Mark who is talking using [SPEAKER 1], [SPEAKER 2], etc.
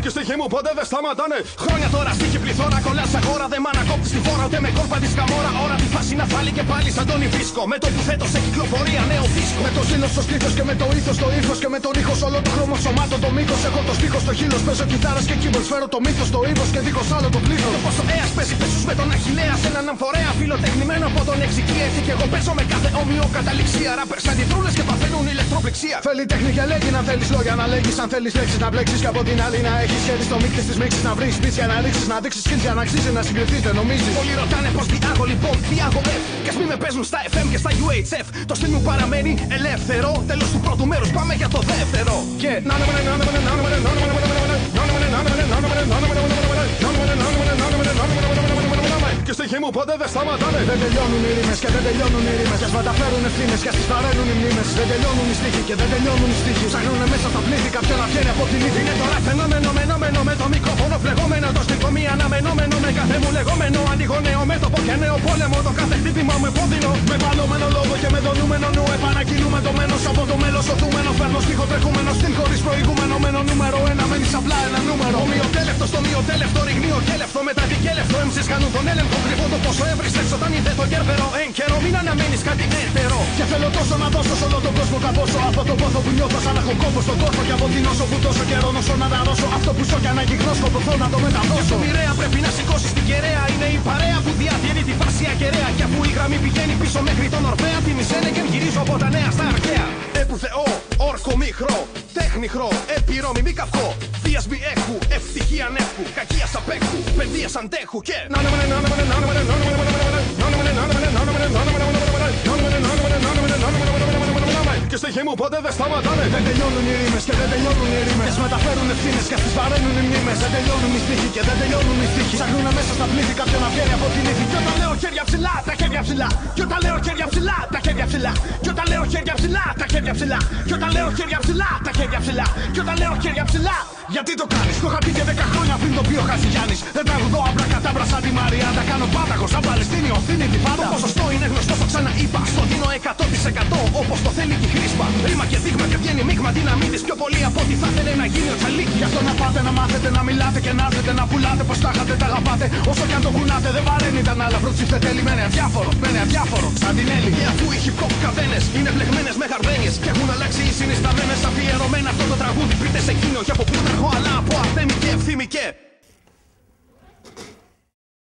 [SPEAKER 1] Και στη γη μου ποτέ δεν σταματάνε. Χρόνια τώρα στοίχη πληθώρα. Κολλάς αγόρα, δεν μ' ανακόπτεις τη φόρα. Ούτε με κόρπα της καμόρα. Ώρα τη φάση να φάλει και πάλι σαν τον Ιβίσκο. Με το που θέτω σε κυκλοφορία νέο δίσκο. Με το ζήλο στο στήθος και με το ήθος το ύφος. Και με τον ήχος όλο το χρώμο σωμάτων το μήκος. Έχω το στίχος στο χείλος. Παίζω κιθάρας και keyboards. Φέρω το μύθος στο ύβος και δίχως άλλο το πλήθος. Και όπως ο Αίας παίζει πέσους με τον Αχιλλέα. Σε έναν αμφορέα φιλοτεχνημένο από τον εξοικία. Έτσι κι εγώ παίζω με κάθε όμοιο καταληξία. Ράπερς αντιδρούλες και παθαίνουν ηλεκτροπληξία. Θέλει τέχνη και λέγει να θέλεις λόγια να λέγεις. Αν θέλεις λέξεις να μπλέξεις και από την άλλη να έχεις χέρι στο μίκτη της μίξης. Να βρεις πίτσια να ρίξεις, να δείξεις skills για να αξίζει να συγκριθείτε νομίζεις. Πολλοί ρωτάνε πως διάγω λοιπόν, διάγω F. Κι ας μη με παίζουν στα FM και στα UHF. Το στυλ μου παραμένει ελεύθερο. Τέλος του πρώτου μέρους πάμε για το δεύτερο. Και και στη γη μου ποτέ δεν σταματάνε. Δεν τελειώνουν οι ρήμες και δεν τελειώνουν οι ρήμες. Κι ας μεταφέρουν ευθύνες και ας τις βαραίνουν οι μνήμες. Δεν τελειώνουν οι στίχοι και δεν τελειώνουν οι στίχοι. Ψάχνουνε μέσα στα πλήθη κάποιον να βγαίνει από την ήθη. Είναι τώρα φαινόμενο, μενόμενο με το μικρόφωνο φλεγόμενο. Το στυλ κομμή αναμενόμενο με κάθε μου λεγόμενο. Ανοίγω νέο μέτωπο και νέο πόλεμο. Το κάθε χτύπημα μου επώδυνο. Με παλόμενο λόγο και με δονούμενο νου. Επανακινούμε το μένος από το μέλος οθούμενο. Φέρνω στίχο τρεχούμενο στυλ χωρίς προηγούμενο. Μένω νούμερο ένα, μένεις απλά ένα νούμερο. Ομοιοτέλευτο στο μειοτέλευτο, ριγνίο κέλευτο. Μεταδικέλευτο, έμψες κάνουν τον έλεγχο. Κρυβώ το πόσο έβρισκες όταν είδε το γέρβερο. Εν καιρό μην αναμένεις κάτι έτερο. Και θέλω τόσο να δώσω σε όλο τον κόσμο καμπόσο. Από το πόθο που νιώθω σαν να έχω κόμπο στον τόρφο. Και από την όσο που τόσο καιρό νοσώ να δαρώσω. Αυτό που σω κι αναγκυγνώ σκοπωθώ να το μεταδώσω. Και στο μοιραία πρέπει να σηκώσεις την κεραία. Είναι η παρέα που διατηρεί τη φάση ακεραία. Και αφού η γραμμή πηγαίνει πίσω μέχρι τον Ορφέα. Τη μισένε και γυρίζω από τα νέα στα αρχαία. Έπου Θεό, όρκο μήχρο. Τέχνη χρό, επιρώμη μη καυχό. Δίας μη έχου, ευτυχία νεύχου. Κακίας απέχου, παιδείας αντέχου. Και και στη γη μου ποτέ δεν σταματάνε. Δεν τελειώνουν οι ρήμες και δεν τελειώνουν οι ρήμες. Και ας μεταφέρουν ευθύνες και ας τις βαραίνουν οι μνήμες. Δεν τελειώνουν οι στίχοι και δεν τελειώνουν οι στίχοι. Ψάχνουνε μέσα στα πλήθη κάποιον να βγαίνει από την ήθη. Κι όταν λέω χέρια ψηλά, τα χέρια ψηλά. Κι όταν λέω χέρια ψηλά, τα χέρια ψηλά. Κι όταν λέω χέρια ψηλά, τα χέρια ψηλά. Κι όταν λέω χέρια ψηλά, τα χέρια ψηλά. Κι όταν λέω χέρια ψηλά. Γιατί το κάνεις, το είχα πει και 10 χρόνια πριν το πει ο Χατζηγιάννης. Δεν τραγουδώ απλά κατάμπρα σαν τη Μαρία. Τα κάνω πάταγο σαν Παλαιστίνιο, Θήνη τη πάντα. Το ποσοστό είναι γνωστό, το ξαναείπα. Στο δίνω 100% όπως το θέλει και η χρήσπα. Ρήμα και δείγμα και βγαίνει μείγμα δυναμίτης πιο πολύ από ό,τι θα ήθελε να γίνει ο Τσαλίκ. Γι' αυτό να πάτε να μάθετε να μιλάτε και να έρθετε να πουλάτε. Πως τα είχατε, τα αγαπάτε. Όσο κι αν το κουνάτε, δεν βαραίνει τα άλλα. Ψήφτε τέλει με ένα αδιάφορο σαν την Έλλη. Και αφού οι hip hop καβένες είναι μπλεγμένες με χαρδένιες και έχουν αλλάξει οι συνισταμένες αφιερωμένα αυτό το τραγούδι. Πείτε σε εκείνο και από πού τρέχω, αλλά από Αρθέμη και Ευθύμη και